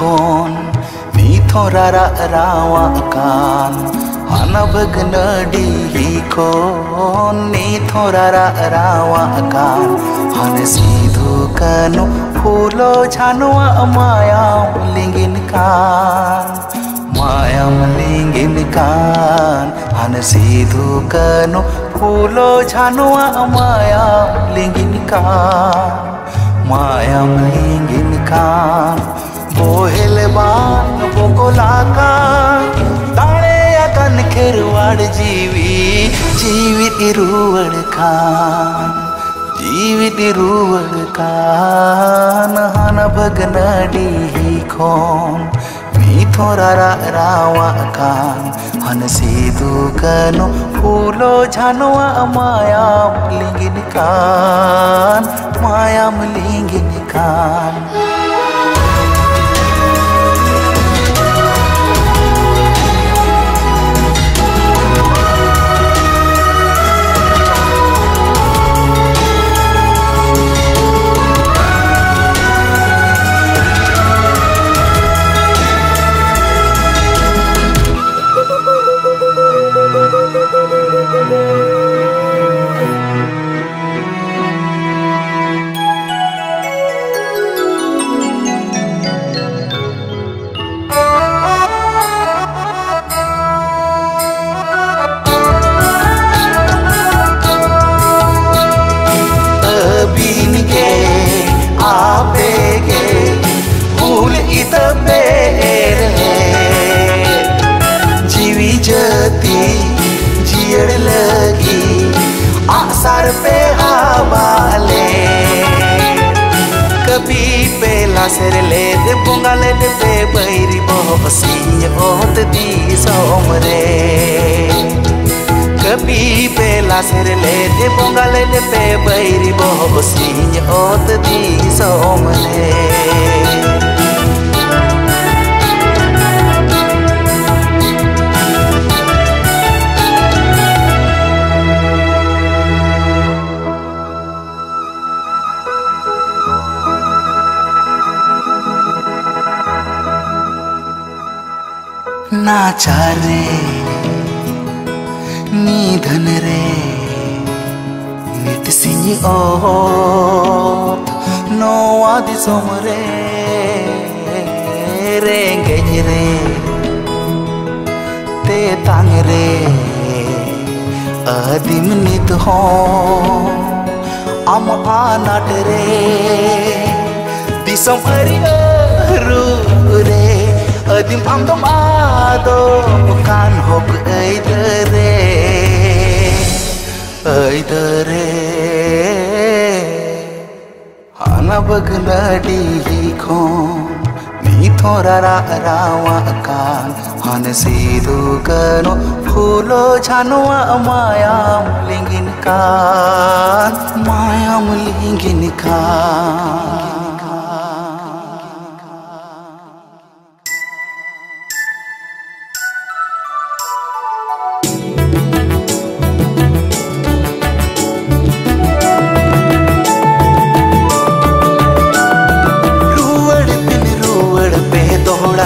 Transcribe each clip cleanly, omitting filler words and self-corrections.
kon thorara rawakan hana bagnadi kon ni thorara rawakan hana sidhu kanu phulo jhanwa mayam lingin kan hana sidhu kanu phulo jhanwa mayam lingin kan बोहेल बान बोकोलाका ताणे अकन खेरवाड़ जीवित रुवड़ खान हना भगनडी खोन मी थोरारा रावा खान हन सीधु कनो फूलो झानवा मायाम Lingyin कान जियड़ लगी आसार पे हवाले कभी पेला सिर ले दे बुंगाले दे पे बैरी बहसी ओत दी सोमरे कभी पेला सिर ले दे बुंगाले दे पे बैरी बहसी ओत दी सोमरे नाचा रे निधन रे नित सिंह ओत नोवादि सोमरे रेंगेज रे ते तांग रे आदिम नित हो अम आनाट रे दिसम रू रे अदिम हम तो मादो कान होक ऐदरे हना बगनडी खोन मी थोरारा रावा कान हन सीधु कनो फूलो झानवा मायाम लिंगिन कान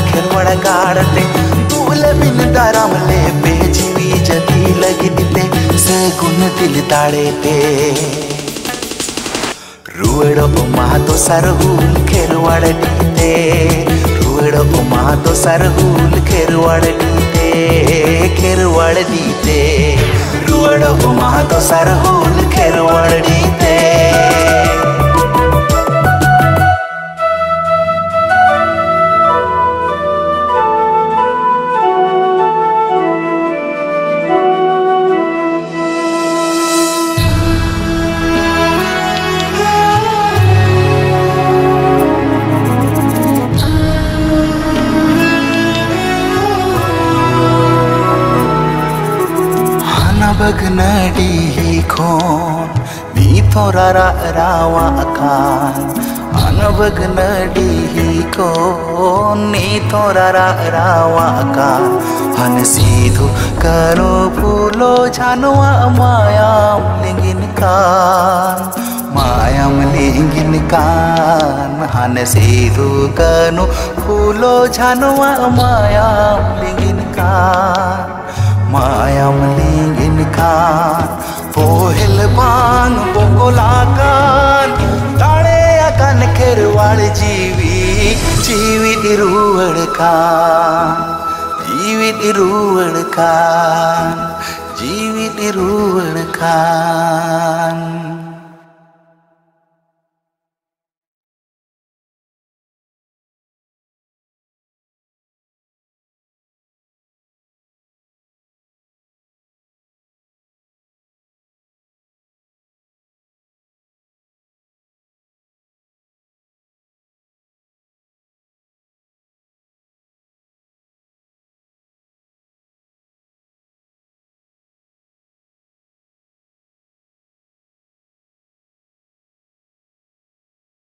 खेरवाड़ा गाड़ते दूल बिन दाराम ले पे जीवी जदी लगी दिते सगुन दिल दाड़ेते रुवड़ उमा तो सरहुल खेरवाड़ दीते रुवड़ उमा तो सरहुल खेरवाड़ दीते रुवड़ उमा तो सरहुल खेरवाड़ दीते बगनडी खोन मी थोरारा रावा कान अन बगनडी खोन नी थोरारा रावा कान हन सीधु करो फूलो झानवा मायाम लिंगिन कान हन सीधु कनो tulo janwa mayam lingin kan, mayam lingin kan. Pohel bang bokolakan, tale akan kherwal jiwi, jiwi diruwadkan, jiwi diruwadkan, jiwi diruwadkan.